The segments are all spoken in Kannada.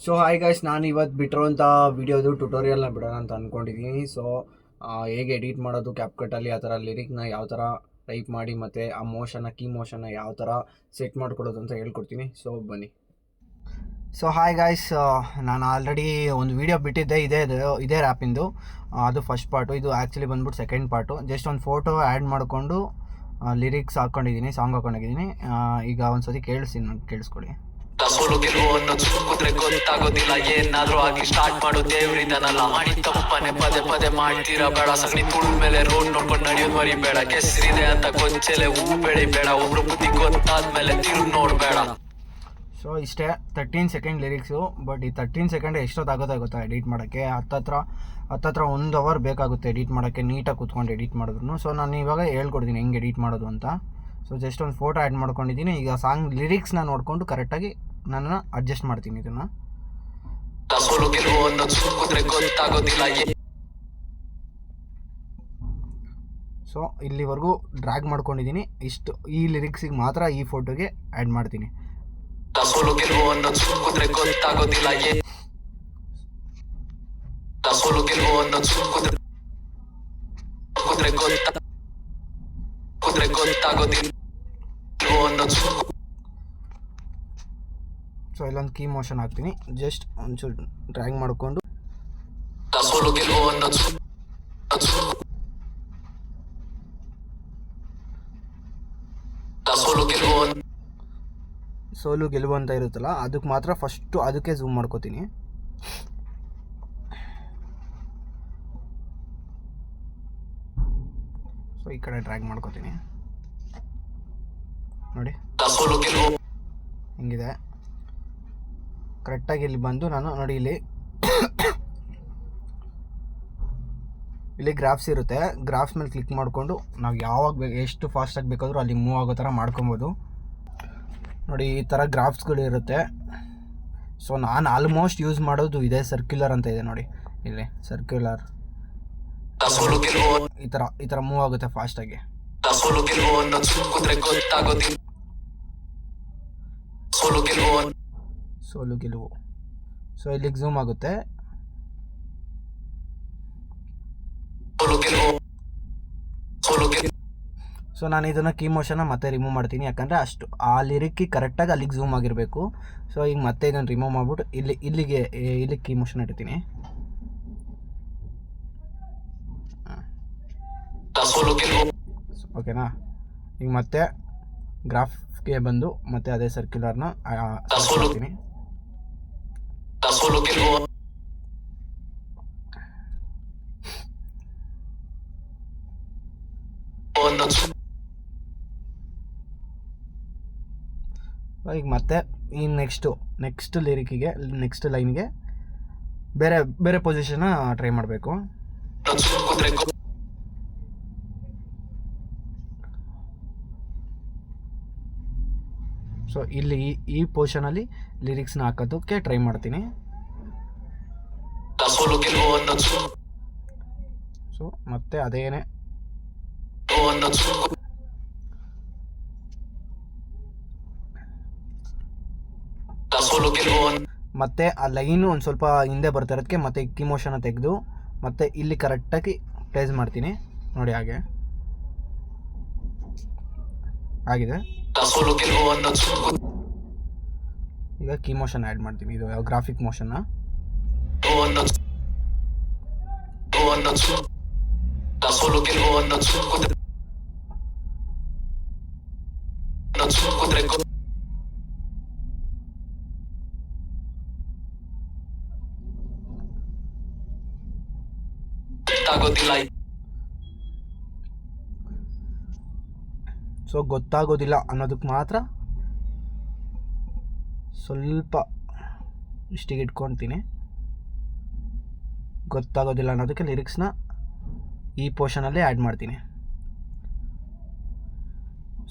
ಸೊ ಹಾಯ್ ಗೈಸ್, ನಾನು ಇವತ್ತು ಬಿಟ್ಟಿರೋಂಥ ವಿಡಿಯೋದು ಟ್ಯುಟೋರಿಯಲ್ನ ಬಿಡೋಣ ಅಂತ ಅಂದ್ಕೊಂಡಿದ್ದೀನಿ. ಸೊ ಹೇಗೆ ಎಡಿಟ್ ಮಾಡೋದು ಕ್ಯಾಪ್ಕಟ್ಟಲ್ಲಿ, ಆ ಥರ ಲಿರಿಕ್ನ ಯಾವ ಥರ ಟೈಪ್ ಮಾಡಿ ಮತ್ತು ಆ ಮೋಷನ್ನ ಕೀ ಮೋಷನ್ನ ಯಾವ ಥರ ಸೆಟ್ ಮಾಡ್ಕೊಡೋದು ಅಂತ ಹೇಳ್ಕೊಡ್ತೀನಿ. ಸೊ ಬನ್ನಿ. ಸೊ ಹಾಯ್ ಗಾಯ್ಸ್, ನಾನು ಆಲ್ರೆಡಿ ಒಂದು ವೀಡಿಯೋ ಬಿಟ್ಟಿದ್ದೆ ಇದೇ ರ್ಯಾಪಿಂದು. ಅದು ಫಸ್ಟ್ ಪಾರ್ಟು. ಇದು ಆ್ಯಕ್ಚುಲಿ ಬಂದ್ಬಿಟ್ಟು ಸೆಕೆಂಡ್ ಪಾರ್ಟು. ಜಸ್ಟ್ ಒಂದು ಫೋಟೋ ಆ್ಯಡ್ ಮಾಡಿಕೊಂಡು ಲಿರಿಕ್ಸ್ ಹಾಕ್ಕೊಂಡಿದ್ದೀನಿ, ಸಾಂಗ್ ಹಾಕೊಂಡಿದ್ದೀನಿ. ಈಗ ಒಂದು ಸತಿ ಕೇಳಿಸ್ಕೊಳ್ಳಿ. ಸೋಲು ಗೆಲುವು ಅನ್ನೋದು ಕುದ್ರೆ ಗೊತ್ತಾಗೋದಿಲ್ಲ. ಏನಾದ್ರೂ ಆಗಿ ಸ್ಟಾರ್ಟ್ ಮಾಡೋ ದೇವ್ರಿದನಲ್ಲ. ಮಾಡಿ ತಪ್ಪನೆ ಪದೇ ಪದೇ ಮಾಡ್ತೀರಾ ಬೇಡ. ಸಗಣಿ ತುಳು ಮೇಲೆ ರೋಡ್ ನೋಡ್ಕೊಂಡು ನಡೆಯೋದು ಮರಿಬೇಡ. ಕೆಸರಿದೆ ಅಂತ ಕೊಂಚೆಲೆ ಹೂ ಬೆಳಿಬೇಡ. ಒಬ್ರು ಬುದ್ಧಿ ಗೊತ್ತಾದ್ಮೇಲೆ ತಿರುಗಿ ನೋಡ್ಬೇಡ. ಸೊ ಇಷ್ಟೇ 13 ಸೆಕೆಂಡ್ ಲಿರಿಕ್ಸು. ಬಟ್ ಈ 13 ಸೆಕೆಂಡ್ ಎಷ್ಟೊತ್ತಾಗುತ್ತೆ ಗೊತ್ತಾ ಎಡಿಟ್ ಮಾಡೋಕ್ಕೆ? ಹತ್ತತ್ರ 1 ಅವರ್ ಬೇಕಾಗುತ್ತೆ ಎಡಿಟ್ ಮಾಡೋಕ್ಕೆ, ನೀಟಾಗಿ ಕೂತ್ಕೊಂಡು ಎಡಿಟ್ ಮಾಡಿದ್ರು. ಸೊ ನಾನು ಇವಾಗ ಹೇಳ್ಕೊಡ್ತೀನಿ ಹೆಂಗೆ ಎಡಿಟ್ ಮಾಡೋದು ಅಂತ. ಸೊ ಜಸ್ಟ್ ಒಂದು ಫೋಟೋ ಆ್ಯಡ್ ಮಾಡ್ಕೊಂಡಿದ್ದೀನಿ. ಈಗ ಸಾಂಗ್ ಲಿರಿಕ್ಸ್ನ ನೋಡಿಕೊಂಡು ಕರೆಕ್ಟಾಗಿ ನಾನು ಅಡ್ಜಸ್ಟ್ ಮಾಡ್ತೀನಿ ಇದನ್ನು. ಸೊ ಇಲ್ಲಿವರೆಗೂ ಡ್ರ್ಯಾಗ್ ಮಾಡ್ಕೊಂಡಿದ್ದೀನಿ. ಇಷ್ಟು ಈ ಲಿರಿಕ್ಸಿಗೆ ಮಾತ್ರ ಈ ಫೋಟೋಗೆ ಆ್ಯಡ್ ಮಾಡ್ತೀನಿ. ಸೊ ಇಲ್ಲೊಂದು ಕೀ ಮೋಷನ್ ಹಾಕ್ತೀನಿ. ಜಸ್ಟ್ ಒಂಚೂರು ಡ್ರ್ಯಾಗ್ ಮಾಡಿಕೊಂಡು ಸೋಲು ಗೆಲುವು ಅಂತ ಇರುತ್ತಲ್ಲ, ಅದಕ್ಕೆ ಮಾತ್ರ ಫಸ್ಟು ಅದಕ್ಕೆ ಝೂಮ್ ಮಾಡ್ಕೋತೀನಿ. ಸೊ ಈ ಕಡೆ ಡ್ರ್ಯಾಗ್ ಮಾಡ್ಕೋತೀನಿ. ನೋಡಿ ಹಿಂಗಿದೆ. ಕರೆಕ್ಟಾಗಿ ಇಲ್ಲಿ ಬಂದು ನಾನು ನೋಡಿ ಇಲ್ಲಿ ಗ್ರಾಫ್ಸ್ ಇರುತ್ತೆ. ಗ್ರಾಫ್ಸ್ ಮೇಲೆ ಕ್ಲಿಕ್ ಮಾಡಿಕೊಂಡು ನಾವು ಯಾವಾಗ ಎಷ್ಟು ಫಾಸ್ಟಾಗಿ ಬೇಕಾದರೂ ಅಲ್ಲಿ ಮೂವ್ ಆಗೋ ಥರ ಮಾಡ್ಕೊಬೋದು. ನೋಡಿ ಈ ಥರ ಗ್ರಾಫ್ಸ್ಗಳು ಇರುತ್ತೆ. ಸೊ ನಾನು ಆಲ್ಮೋಸ್ಟ್ ಯೂಸ್ ಮಾಡೋದು ಇದೆ ಸರ್ಕ್ಯುಲರ್ ಅಂತ ಇದೆ ನೋಡಿ. ಇಲ್ಲಿ ಸರ್ಕ್ಯುಲರ್ ಈ ಥರ ಮೂವ್ ಆಗುತ್ತೆ ಫಾಸ್ಟಾಗಿ. ಸೋಲು ಗೆಲುವು. ಸೊ ಇಲ್ಲಿಗೆ ಝೂಮ್ ಆಗುತ್ತೆ. ಸೊ ನಾನು ಇದನ್ನು ಕೀ ಮೋಷನ್ನ ಮತ್ತೆ ರಿಮೂವ್ ಮಾಡ್ತೀನಿ, ಯಾಕಂದರೆ ಅಷ್ಟು ಆ ಲಿರಿಕ್ಗೆ ಕರೆಕ್ಟಾಗಿ ಅಲ್ಲಿಗೆ ಝೂಮ್ ಆಗಿರಬೇಕು. ಸೊ ಈಗ ಮತ್ತೆ ಇದನ್ನು ರಿಮೂವ್ ಮಾಡಿಬಿಟ್ಟು ಇಲ್ಲಿಗೆ ಕೀ ಮೋಷನ್ ಇಡ್ತೀನಿ. ಓಕೆನಾ? ಈಗ ಮತ್ತೆ ಗ್ರಾಫ್ಗೆ ಬಂದು ಮತ್ತೆ ಅದೇ ಸರ್ಕ್ಯುಲರ್ನ ಹಾಕ್ತೀನಿ. ಈಗ ಮತ್ತೆ ಈ ನೆಕ್ಸ್ಟ್ ಲಿರಿಕಿಗೆ, ನೆಕ್ಸ್ಟ್ ಲೈನ್ಗೆ ಬೇರೆ ಪೊಸಿಷನ್ನ ಟ್ರೈ ಮಾಡಬೇಕು. ಸೊ ಇಲ್ಲಿ ಈ ಪೋರ್ಷನಲ್ಲಿ ಲಿರಿಕ್ಸ್ನ ಹಾಕೋದಕ್ಕೆ ಟ್ರೈ ಮಾಡ್ತೀನಿ. ಸೊ ಮತ್ತೆ ಅದೇನೆ ಮತ್ತೆ ಆ ಲೈನು ಒಂದು ಸ್ವಲ್ಪ ಹಿಂದೆ ಬರ್ತಾ ಇರೋದಕ್ಕೆ ಮತ್ತೆ ಕೀ ಮೋಷನ್ನ ತೆಗೆದು ಮತ್ತೆ ಇಲ್ಲಿ ಕರೆಕ್ಟಾಗಿ ಪ್ಲೇಸ್ ಮಾಡ್ತೀನಿ. ನೋಡಿ ಆಗಿದೆ. ಈಗ ಕೀ ಮೋಷನ್ ಆ್ಯಡ್ ಮಾಡ್ತೀನಿ. ಇದು ಯಾವ ಗ್ರಾಫಿಕ್ ಮೋಷನ್ನ. ಸೊ ಗೊತ್ತಾಗೋದಿಲ್ಲ ಅನ್ನೋದಕ್ಕೆ ಮಾತ್ರ ಸ್ವಲ್ಪ ಇಷ್ಟಿಗೆ ಇಟ್ಕೊತೀನಿ. ಗೊತ್ತಾಗೋದಿಲ್ಲ ಅನ್ನೋದಕ್ಕೆ ಲಿರಿಕ್ಸ್ನ ಈ ಪೋರ್ಷನಲ್ಲಿ ಆ್ಯಡ್ ಮಾಡ್ತೀನಿ.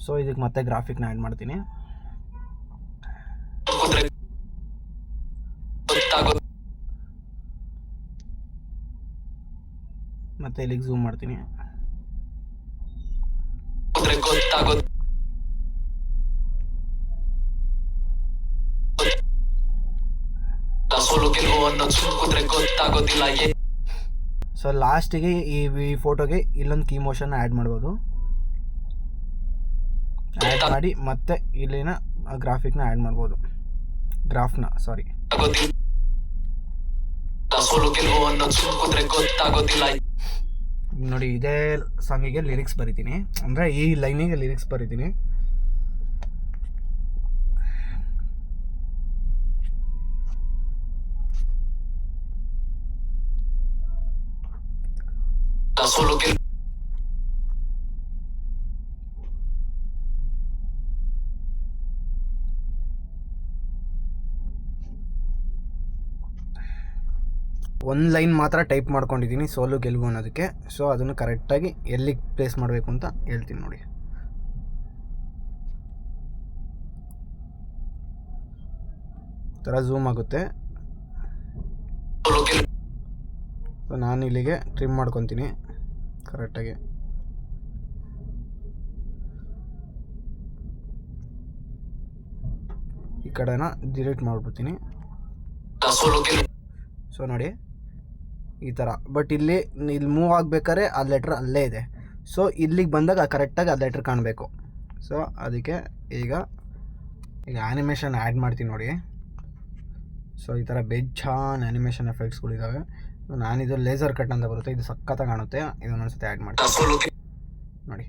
ಸೊ ಇದಕ್ಕೆ ಮತ್ತೆ ಗ್ರಾಫಿಕ್ನ ಆ್ಯಡ್ ಮಾಡ್ತೀನಿ. ಮತ್ತೆ ಇಲ್ಲಿಗೆ ಝೂಮ್ ಮಾಡ್ತೀನಿ. ಸೋಲು ಗೆಲುವು ಅನ್ನೋದು ಸುಮ್ಕುದ್ರೆ ಗೊತ್ತಾಗೋದಿಲ್ಲ ಸೊ ಲಾಸ್ಟಿಗೆ ಈ ಫೋಟೋಗೆ ಇಲ್ಲೊಂದು ಕೀ ಮೋಷನ್ ಆ್ಯಡ್ ಮಾಡ್ಬೋದು. ಆ್ಯಡ್ ಮಾಡಿ ಮತ್ತೆ ಇಲ್ಲಿನ ಗ್ರಾಫಿಕ್ನ ಆ್ಯಡ್ ಮಾಡ್ಬೋದು, ಗ್ರಾಫ್ನ ಸಾರಿ. ಸೋಲು ಗೆಲುವು ಅನ್ನೋದು ಸುಮ್ಕುದ್ರೆ ಗೊತ್ತಾಗೋದಿಲ್ಲ. ನೋಡಿ ಇದೇ ಸಾಂಗಿಗೆ ಲಿರಿಕ್ಸ್ ಬರಿತೀನಿ, ಅಂದರೆ ಈ ಲೈನಿಗೆ ಲಿರಿಕ್ಸ್ ಬರಿತೀನಿ. ಸೋಲು ಗೆಲುವು ಒಂದು ಲೈನ್ ಮಾತ್ರ ಟೈಪ್ ಮಾಡ್ಕೊಂಡಿದ್ದೀನಿ ಸೋಲು ಗೆಲುವು ಅನ್ನೋದಕ್ಕೆ. ಸೊ ಅದನ್ನು ಕರೆಕ್ಟಾಗಿ ಎಲ್ಲಿಗೆ ಪ್ಲೇಸ್ ಮಾಡಬೇಕು ಅಂತ ಹೇಳ್ತೀನಿ ನೋಡಿ. ಥರ ಝೂಮ್ ಆಗುತ್ತೆ. ಸೊ ನಾನು ಇಲ್ಲಿಗೆ ಟ್ರಿಮ್ ಮಾಡ್ಕೊತೀನಿ ಕರೆಕ್ಟಾಗಿ. ಈ ಕಡೆನ ಡಿಲೀಟ್ ಮಾಡಿಬಿಡ್ತೀನಿ. ಸೊ ನೋಡಿ ಈ ಥರ. ಬಟ್ ಇಲ್ಲಿ ಮೂವ್ ಆಗಬೇಕಾದ್ರೆ ಆ ಲೆಟ್ರ್ ಅಲ್ಲೇ ಇದೆ. ಸೊ ಇಲ್ಲಿಗೆ ಬಂದಾಗ ಕರೆಕ್ಟಾಗಿ ಆ ಲೆಟ್ರ್ ಕಾಣಬೇಕು. ಸೊ ಅದಕ್ಕೆ ಈಗ ಆ್ಯನಿಮೇಷನ್ ಆ್ಯಡ್ ಮಾಡ್ತೀನಿ ನೋಡಿ. ಸೊ ಈ ಥರ ಬೆಜ್ಜಾನ್ ಆ್ಯನಿಮೇಷನ್ ಎಫೆಕ್ಟ್ಸ್ಗಳಿದ್ದಾವೆ. ನಾನಿದು ಲೇಸರ್ ಕಟ್ ಅಂತ ಬರುತ್ತೆ, ಇದು ಸಖತ್ತಾಗಿ ಕಾಣುತ್ತೆ. ಇದನ್ನೊಂದ್ಸತಿ ಆ್ಯಡ್ ಮಾಡ್ತೀನಿ ನೋಡಿ.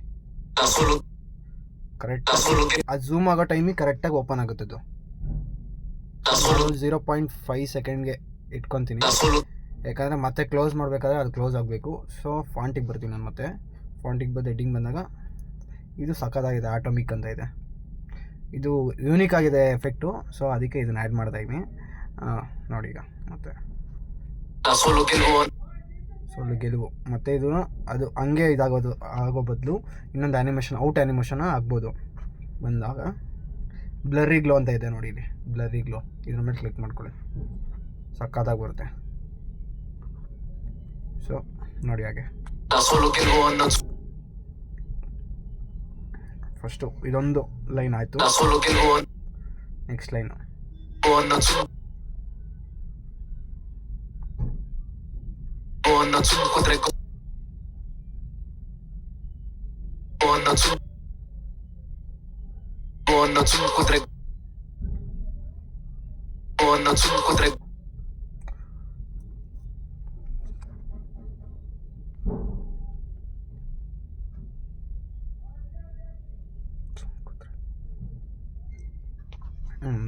ಕರೆಕ್ಟ್ ಅದು ಝೂಮ್ ಆಗೋ ಟೈಮಿಗೆ ಕರೆಕ್ಟಾಗಿ ಓಪನ್ ಆಗುತ್ತೆ. ಅದು 0.5 ಸೆಕೆಂಡ್ಗೆ ಇಟ್ಕೊತೀನಿ, ಯಾಕಂದರೆ ಮತ್ತೆ ಕ್ಲೋಸ್ ಮಾಡಬೇಕಾದ್ರೆ ಅದು ಕ್ಲೋಸ್ ಆಗಬೇಕು. ಸೊ ಫಾಂಟಿಗೆ ಬರ್ತೀನಿ ನಾನು. ಮತ್ತೆ ಫಾಂಟಿಗೆ ಬಂದು ಹೆಡ್ಡಿಂಗ್ ಬಂದಾಗ ಇದು ಸಖತ್ತಾಗಿದೆ, ಆಟೋಮಿಕ್ ಅಂತ ಇದೆ. ಇದು ಯೂನಿಕ್ ಆಗಿದೆ ಎಫೆಕ್ಟು. ಸೊ ಅದಕ್ಕೆ ಇದನ್ನು ಆ್ಯಡ್ ಮಾಡ್ತಾಯಿದ್ದೀನಿ ನೋಡಿ. ಈಗ ಮತ್ತೆ ಸೋಲು ಗೆಲುವು ಮತ್ತು ಇದು ಅದು ಹಂಗೆ ಆಗೋ ಬದಲು ಇನ್ನೊಂದು ಆ್ಯನಿಮೇಷನ್ ಔಟ್ ಆ್ಯನಿಮೇಷನ್ ಆಗ್ಬೋದು ಬಂದಾಗ. ಬ್ಲರ್ರಿ ಗ್ಲೋ ಅಂತ ಇದೆ ನೋಡಿ, ಇಲ್ಲಿ ಬ್ಲರ್ರಿ ಗ್ಲೋ, ಇದ್ರ ಮೇಲೆ ಕ್ಲಿಕ್ ಮಾಡ್ಕೊಳ್ಳಿ, ಸಕ್ಕತ್ತಾಗಿ ಬರುತ್ತೆ. ಸೊ ನೋಡಿ ಹಾಗೆ ಫಸ್ಟು ಇದೊಂದು ಲೈನ್ ಆಯಿತು. ನೆಕ್ಸ್ಟ್ ಲೈನು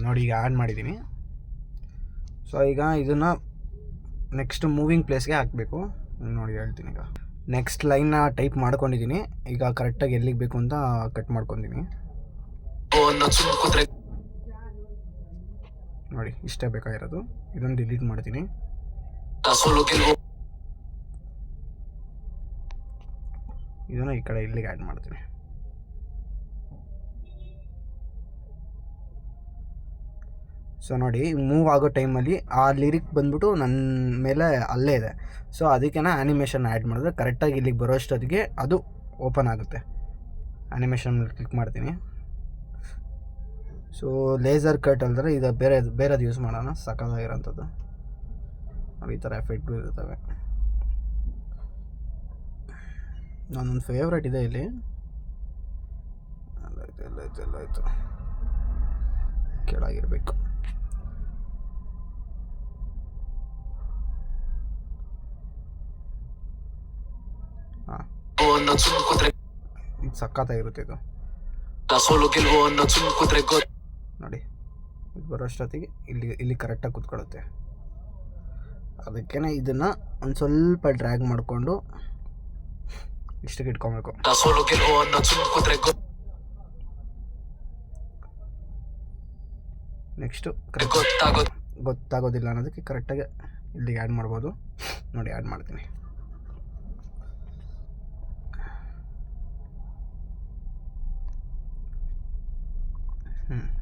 ನೋಡಿ ಈಗ ಆ್ಯಡ್ ಮಾಡಿದ್ದೀನಿ. ಸೊ ಈಗ ಇದನ್ನು ನೆಕ್ಸ್ಟ್ ಮೂವಿಂಗ್ ಪ್ಲೇಸ್ಗೆ ಹಾಕಬೇಕು ನೋಡಿ, ಹೇಳ್ತೀನಿ. ಈಗ ನೆಕ್ಸ್ಟ್ ಲೈನ್ನ ಟೈಪ್ ಮಾಡ್ಕೊಂಡಿದ್ದೀನಿ. ಈಗ ಕರೆಕ್ಟಾಗಿ ಎಲ್ಲಿಗೆ ಬೇಕು ಅಂತ ಕಟ್ ಮಾಡ್ಕೊತೀನಿ ನೋಡಿ. ಇಷ್ಟೇ ಬೇಕಾಗಿರೋದು. ಇದನ್ನು ಡಿಲೀಟ್ ಮಾಡ್ತೀನಿ. ಇದನ್ನು ಈ ಕಡೆ ಇಲ್ಲಿಗೆ ಆ್ಯಡ್ ಮಾಡ್ತೀನಿ. ಸೊ ನೋಡಿ ಮೂವ್ ಆಗೋ ಟೈಮಲ್ಲಿ ಆ ಲಿರಿಕ್ ಬಂದ್ಬಿಟ್ಟು ನನ್ನ ಮೇಲೆ ಅಲ್ಲೇ ಇದೆ. ಸೊ ಅದಕ್ಕೆ ಆ್ಯನಿಮೇಷನ್ ಆ್ಯಡ್ ಮಾಡಿದ್ರೆ ಕರೆಕ್ಟಾಗಿ ಇಲ್ಲಿಗೆ ಬರೋಷ್ಟೊತ್ತಿಗೆ ಅದು ಓಪನ್ ಆಗುತ್ತೆ. ಆ್ಯನಿಮೇಷನ್ ಕ್ಲಿಕ್ ಮಾಡ್ತೀನಿ. ಸೊ ಲೇಸರ್ ಕಟ್ ಅಲ್ದರೆ ಇದು ಬೇರೆದು ಯೂಸ್ ಮಾಡೋಣ, ಸಕ್ಕತ್ತಾಗಿರೋಂಥದ್ದು. ಈ ಥರ ಎಫೆಕ್ಟ್ಗಳು ಇರ್ತವೆ. ನಾನೊಂದು ಫೇವ್ರೇಟ್ ಇದೆ ಇಲ್ಲಿ, ಎಲ್ಲಾಯ್ತು ಕೆಳಗಿರಬೇಕು. ಇದು ಸಕ್ಕತ್ತಾಗಿರುತ್ತೆ. ಇದು ನೋಡಿ, ಇದು ಬರೋಷ್ಟೊತ್ತಿಗೆ ಇಲ್ಲಿ ಕರೆಕ್ಟಾಗಿ ಕೂತ್ಕೊಳ್ಳುತ್ತೆ. ಅದಕ್ಕೇ ಇದನ್ನು ಒಂದು ಸ್ವಲ್ಪ ಡ್ರ್ಯಾಗ್ ಮಾಡಿಕೊಂಡು ಇಷ್ಟಕ್ಕೆ ಇಟ್ಕೊಬೇಕು. ನೆಕ್ಸ್ಟು ಗೊತ್ತಾಗೋದಿಲ್ಲ ಅನ್ನೋದಕ್ಕೆ ಕರೆಕ್ಟಾಗಿ ಇಲ್ಲಿಗೆ ಆ್ಯಡ್ ಮಾಡ್ಬೋದು ನೋಡಿ. ಆ್ಯಡ್ ಮಾಡ್ತೀನಿ.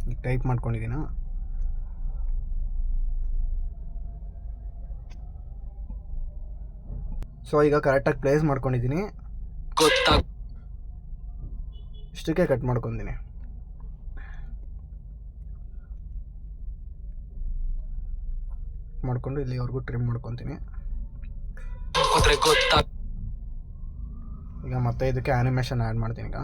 ಈಗ ಟೈಪ್ ಮಾಡ್ಕೊಂಡಿದ್ದೀನ. ಸೊ ಈಗ ಕರೆಕ್ಟಾಗಿ ಪ್ಲೇಸ್ ಮಾಡ್ಕೊಂಡಿದ್ದೀನಿ. ಇಷ್ಟಕ್ಕೆ ಕಟ್ ಮಾಡ್ಕೊತೀನಿ. ಸೆಲೆಕ್ಟ್ ಮಾಡಿಕೊಂಡು ಇಲ್ಲಿವರೆಗೂ ಟ್ರಿಮ್ ಮಾಡ್ಕೊತೀನಿ. ಈಗ ಮತ್ತೆ ಇದಕ್ಕೆ ಆ್ಯನಿಮೇಷನ್ ಆ್ಯಡ್ ಮಾಡ್ತೀನಿ. ಈಗ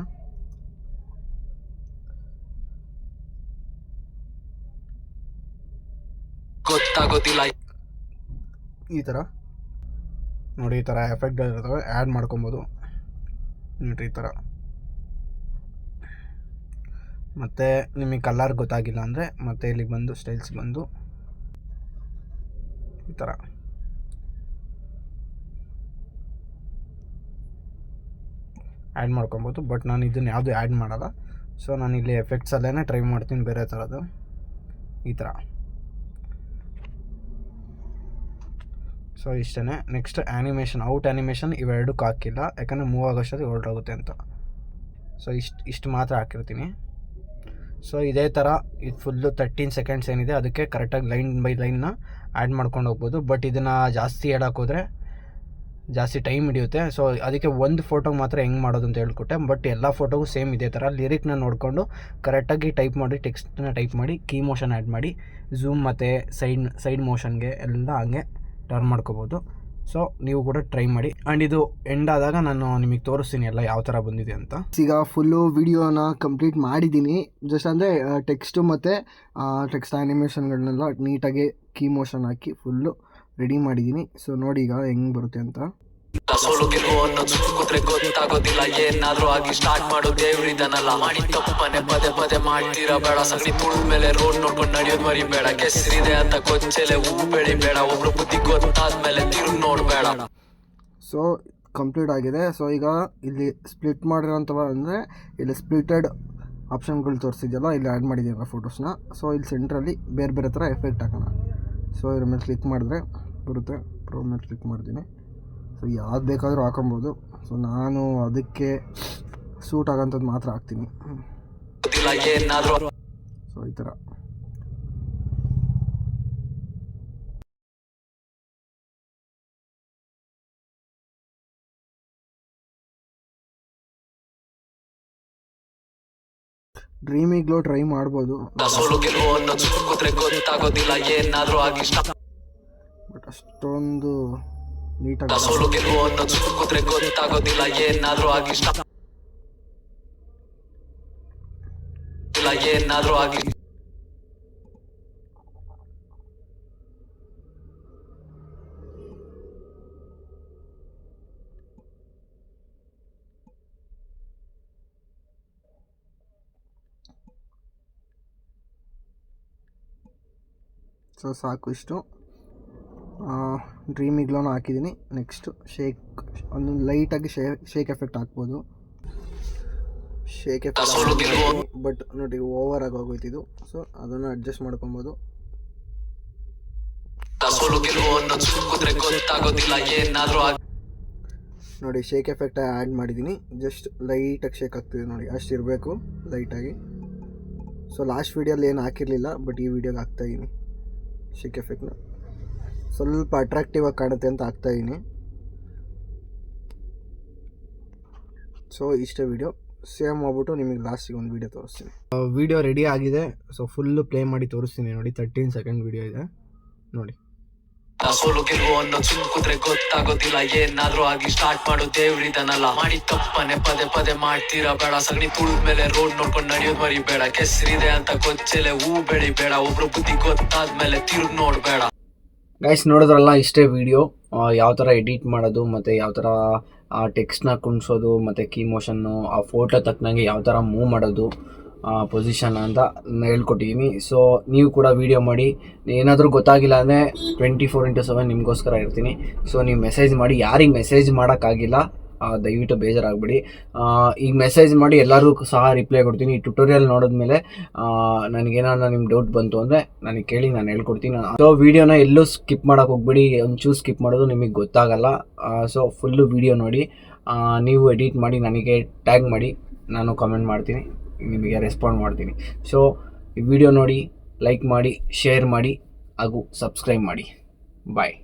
ಗೊತ್ತಾಗೋದಿಲ್ಲ ಈ ಥರ ನೋಡಿ, ಈ ಥರ ಎಫೆಕ್ಟ್ಗಳಿರ್ತವೆ, ಆ್ಯಡ್ ಮಾಡ್ಕೊಬೋದು ನೋಡಿರಿ ಈ ಥರ. ಮತ್ತು ನಿಮಗೆ ಕಲರ್ ಗೊತ್ತಾಗಿಲ್ಲ ಅಂದರೆ ಮತ್ತೆ ಇಲ್ಲಿಗೆ ಬಂದು ಸ್ಟೈಲ್ಸ್ ಬಂದು ಈ ಥರ ಆ್ಯಡ್ ಮಾಡ್ಕೊಬೋದು. ಬಟ್ ನಾನು ಇದನ್ನು ಯಾವುದು ಆ್ಯಡ್ ಮಾಡಲ್ಲ. ಸೊ ನಾನು ಇಲ್ಲಿ ಎಫೆಕ್ಟ್ಸಲ್ಲೇ ಟ್ರೈ ಮಾಡ್ತೀನಿ ಬೇರೆ ಥರದ್ದು ಈ ಥರ. ಸೊ ಇಷ್ಟೇ. ನೆಕ್ಸ್ಟ್ ಆ್ಯನಿಮೇಷನ್, ಔಟ್ ಆ್ಯನಿಮೇಷನ್ ಇವೆರಡಕ್ಕೂ ಹಾಕಿಲ್ಲ, ಯಾಕಂದರೆ ಮೂವ್ ಆಗೋಷ್ಟೊತ್ತಿಗೆ ಹೊರಟೋಗುತ್ತೆ ಅಂತ. ಸೊ ಇಷ್ಟು ಮಾತ್ರ ಹಾಕಿರ್ತೀನಿ. ಸೊ ಇದೇ ಥರ ಇದು ಫುಲ್ಲು 13 ಸೆಕೆಂಡ್ಸ್ ಏನಿದೆ ಅದಕ್ಕೆ ಕರೆಕ್ಟಾಗಿ ಲೈನ್ ಬೈ ಲೈನ್ನ ಆ್ಯಡ್ ಮಾಡ್ಕೊಂಡು ಹೋಗ್ಬೋದು. ಬಟ್ ಇದನ್ನು ಜಾಸ್ತಿ ಹೇಳೋಕ್ಕೋದ್ರೆ ಜಾಸ್ತಿ ಟೈಮ್ ಹಿಡಿಯುತ್ತೆ. ಸೊ ಅದಕ್ಕೆ ಒಂದು ಫೋಟೋ ಮಾತ್ರ ಹೆಂಗೆ ಮಾಡೋದು ಅಂತ ಹೇಳ್ಕೊಟ್ಟೆ. ಬಟ್ ಎಲ್ಲ ಫೋಟೋಗೂ ಸೇಮ್ ಇದೇ ಥರ ಲಿರಿಕ್ನ ನೋಡಿಕೊಂಡು ಕರೆಕ್ಟಾಗಿ ಟೈಪ್ ಮಾಡಿ, ಟೆಕ್ಸ್ಟನ್ನ ಟೈಪ್ ಮಾಡಿ, ಕೀ ಮೋಷನ್ ಆ್ಯಡ್ ಮಾಡಿ, ಝೂಮ್ ಮತ್ತು ಸೈಡ್ ಮೋಷನ್ಗೆ ಎಲ್ಲ ಹಂಗೆ ಟರ್ನ್ ಮಾಡ್ಕೋಬೋದು. ಸೊ ನೀವು ಕೂಡ ಟ್ರೈ ಮಾಡಿ. ಆ್ಯಂಡ್ ಇದು ಎಂಡ್ ಆದಾಗ ನಾನು ನಿಮಗೆ ತೋರಿಸ್ತೀನಿ ಎಲ್ಲ ಯಾವ ಥರ ಬಂದಿದೆ ಅಂತ. ಈಗ ಫುಲ್ಲು ವಿಡಿಯೋನ ಕಂಪ್ಲೀಟ್ ಮಾಡಿದ್ದೀನಿ. ಜಸ್ಟ್ ಅಂದರೆ ಟೆಕ್ಸ್ಟು ಮತ್ತು ಟೆಕ್ಸ್ಟ್ ಆ್ಯನಿಮೇಷನ್ಗಳನ್ನೆಲ್ಲ ನೀಟಾಗಿ ಕೀ ಮೋಷನ್ ಹಾಕಿ ಫುಲ್ಲು ರೆಡಿ ಮಾಡಿದ್ದೀನಿ. ಸೊ ನೋಡಿ ಈಗ ಹೆಂಗೆ ಬರುತ್ತೆ ಅಂತ. ಸೋಲು ಗೆಲುವು ಅನ್ನೋದು ಸುತ್ತುದ್ರೆ ಗೊತ್ತಾಗೋದಿಲ್ಲ, ಏನಾದ್ರೂ ಆಗಿ ಸ್ಟಾರ್ಟ್ ಮಾಡು ದೇವ್ರಿದನಲ್ಲ. ಮಾಡಿ ತಪ್ಪನೆ ಪದೇ ಪದೇ ಮಾಡ್ತೀರಾ ಬೇಡ, ಸಗಣಿ ತುಳು ಮೇಲೆ ರೋಡ್ ನೋಡ್ಕೊಂಡು ನಡೆಯೋದು ಮರಿಬೇಡ. ಕೆಸರಿದೆ ಅಂತ ಗೊಂಚೆಲೆ ಹೂ ಬೆಳಿಬೇಡ, ಒಬ್ರು ಬುದ್ಧಿ ಗೊತ್ತಾದ್ಮೇಲೆ ತಿರುಗಿ ನೋಡ್ಬೇಡ. ಸೊ ಕಂಪ್ಲೀಟ್ ಆಗಿದೆ. ಸೊ ಈಗ ಇಲ್ಲಿ ಸ್ಪ್ಲಿಟ್ ಮಾಡಿರೋಂಥವ ಅಂದರೆ ಇಲ್ಲಿ ಸ್ಪ್ಲಿಟೆಡ್ ಆಪ್ಷನ್ಗಳು ತೋರಿಸಿದೆಯಲ್ಲ, ಇಲ್ಲಿ ಆ್ಯಡ್ ಮಾಡಿದ್ದೀನಲ್ಲ ಫೋಟೋಸ್ನ. ಸೊ ಇಲ್ಲಿ ಸೆಂಟ್ರಲ್ಲಿ ಬೇರೆ ಬೇರೆ ಥರ ಎಫೆಕ್ಟ್ ಹಾಕೋಣ. ಸೊ ಇದ್ರ ಮೇಲೆ ಕ್ಲಿಕ್ ಮಾಡಿದ್ರೆ ಬರುತ್ತೆ. ಪ್ರೋ ಮೇಲೆ ಕ್ಲಿಕ್ ಮಾಡ್ತೀನಿ. ಸೊ ಯಾವ್ದು ಬೇಕಾದರೂ ಹಾಕೊಬೋದು. ಸೊ ನಾನು ಅದಕ್ಕೆ ಸೂಟ್ ಆಗೋಂಥದ್ದು ಮಾತ್ರ ಹಾಕ್ತೀನಿ. ಸೊ ಈ ಥರ ಡ್ರೀಮಿ ಗ್ಲೋ ಟ್ರೈ ಮಾಡ್ಬೋದು. ಬಟ್ ಅಷ್ಟೊಂದು ನೀಟಾಗಿ ಗೊತ್ತಾಗೋದಿಲ್ಲ, ಏನಾದ್ರೂ ಆಗಿ ಏನಾದ್ರೂ ಆಗಿ. ಸೊ ಸಾಕು ಇಷ್ಟು. ಡ್ರೀಮ್ ಇಗ್ಲೋನ ಹಾಕಿದ್ದೀನಿ. ನೆಕ್ಸ್ಟು ಒಂದು ಲೈಟಾಗಿ ಶೇಕ್ ಎಫೆಕ್ಟ್ ಹಾಕ್ಬೋದು. ಶೇಕ್ ಎಫೆಕ್ಟ್ ಬಟ್ ನೋಡಿ ಓವರ್ ಆಗಿ ಹೋಗೋಯ್ತಿದ್ದು. ಸೊ ಅದನ್ನು ಅಡ್ಜಸ್ಟ್ ಮಾಡ್ಕೊಬೋದು. ನೋಡಿ ಶೇಕ್ ಎಫೆಕ್ಟ್ ಆ್ಯಡ್ ಮಾಡಿದ್ದೀನಿ. ಜಸ್ಟ್ ಲೈಟಾಗಿ ಶೇಕ್ ಆಗ್ತಿದೆ ನೋಡಿ, ಅಷ್ಟು ಇರಬೇಕು ಲೈಟಾಗಿ. ಸೊ ಲಾಸ್ಟ್ ವೀಡಿಯೋಲ್ಲಿ ಏನು ಹಾಕಿರಲಿಲ್ಲ, ಬಟ್ ಈ ವಿಡಿಯೋಗೆ ಹಾಕ್ತಾಯಿದ್ದೀನಿ ಶೇಕ್ ಎಫೆಕ್ಟ್ನ. ಸ್ವಲ್ಪ ಅಟ್ರಾಕ್ಟಿವ್ ಆಗಿ ಕಾಣುತ್ತೆ ಅಂತ ಹಾಕ್ತಾಯಿದ್ದೀನಿ. ಸೊ ಇಷ್ಟೇ ವಿಡಿಯೋ. ಸೇಮ್ ಮಾಡ್ಬಿಟ್ಟು ನಿಮಗೆ ಲಾಸ್ಟಿಗೆ ಒಂದು ವಿಡಿಯೋ ತೋರಿಸ್ತೀನಿ. ವಿಡಿಯೋ ರೆಡಿ ಆಗಿದೆ. ಸೊ ಫುಲ್ಲು ಪ್ಲೇ ಮಾಡಿ ತೋರಿಸ್ತೀನಿ ನೋಡಿ. 13 ಸೆಕೆಂಡ್ ವಿಡಿಯೋ ಇದೆ ನೋಡಿ. ಸೋಲು ಗೆಲುವು ಅನ್ನೋ ಸುತ್ತುದ್ರೆ ಗೊತ್ತಾಗೋದಿಲ್ಲ, ಏನಾದ್ರೂ ಆಗಿ ಸ್ಟಾರ್ಟ್ ಮಾಡು ದೇವ್ರಿದನಲ್ಲ. ಮಾಡಿ ತಪ್ಪನೆ ಪದೇ ಪದೇ ಮಾಡ್ತೀರಾ ಬೇಡ, ಸಗಣಿ ತುಳು ಮೇಲೆ ರೋಡ್ ನೋಡ್ಕೊಂಡು ನಡೆಯೋದು ಮರಿಬೇಡ. ಕೆಸರಿದೆ ಅಂತ ಗೊಂಚೆಲೆ ಹೂ ಬೆಳಿಬೇಡ, ಒಬ್ರು ಬುದ್ಧಿ ಗೊತ್ತಾದ್ಮೇಲೆ ತಿರುಗಿ ನೋಡ್ಬೇಡ. ಗೈಸ್ ನೋಡಿದ್ರಲ್ಲ, ಇಷ್ಟೇ ವಿಡಿಯೋ. ಯಾವ ಥರ ಎಡಿಟ್ ಮಾಡೋದು ಮತ್ತು ಯಾವ ಥರ ಟೆಕ್ಸ್ಟ್ನ ಕುಣಿಸೋದು ಮತ್ತು ಕೀ ಮೋಷನ್ನು, ಆ ಫೋಟೋ ತಕ್ಕನಂಗೆ ಯಾವ ಥರ ಮೂವ್ ಮಾಡೋದು ಪೊಸಿಷನ್ ಅಂತ ಹೇಳ್ಕೊಟ್ಟಿದ್ದೀನಿ. ಸೊ ನೀವು ಕೂಡ ವೀಡಿಯೋ ಮಾಡಿ. ಏನಾದರೂ ಗೊತ್ತಾಗಿಲ್ಲ ಅಂದರೆ 24/7 ನಿಮಗೋಸ್ಕರ ಇರ್ತೀನಿ. ಸೊ ನೀವು ಮೆಸೇಜ್ ಮಾಡಿ. ಯಾರಿಗೆ ಮೆಸೇಜ್ ಮಾಡೋಕ್ಕಾಗಿಲ್ಲ ದಯವಿಟ್ಟು ಬೇಜಾರಾಗಬೇಡಿ. ಈಗ ಮೆಸೇಜ್ ಮಾಡಿ ಎಲ್ಲರಿಗೂ ಸಹ ರಿಪ್ಲೈ ಕೊಡ್ತೀನಿ. ಈ ಟ್ಯುಟೋರಿಯಲ್ ನೋಡಿದ್ಮೇಲೆ ನನಗೇನಾದ್ರು ನಿಮ್ಮ ಡೌಟ್ ಬಂತು ಅಂದರೆ ನನಗೆ ಕೇಳಿ, ನಾನು ಹೇಳ್ಕೊಡ್ತೀನಿ. ಸೊ ವೀಡಿಯೋನ ಎಲ್ಲೂ ಸ್ಕಿಪ್ ಮಾಡೋಕೆ ಹೋಗ್ಬೇಡಿ. ಒಂಚೂರು ಸ್ಕಿಪ್ ಮಾಡೋದು ನಿಮಗೆ ಗೊತ್ತಾಗಲ್ಲ. ಸೊ ಫುಲ್ಲು ವೀಡಿಯೋ ನೋಡಿ. ನೀವು ಎಡಿಟ್ ಮಾಡಿ ನನಗೆ ಟ್ಯಾಗ್ ಮಾಡಿ, ನಾನು ಕಮೆಂಟ್ ಮಾಡ್ತೀನಿ, ನಿಮಗೆ ರೆಸ್ಪಾಂಡ್ ಮಾಡ್ತೀನಿ. ಸೊ ಈ ವಿಡಿಯೋ ನೋಡಿ, ಲೈಕ್ ಮಾಡಿ, ಶೇರ್ ಮಾಡಿ ಹಾಗೂ ಸಬ್ಸ್ಕ್ರೈಬ್ ಮಾಡಿ. ಬಾಯ್.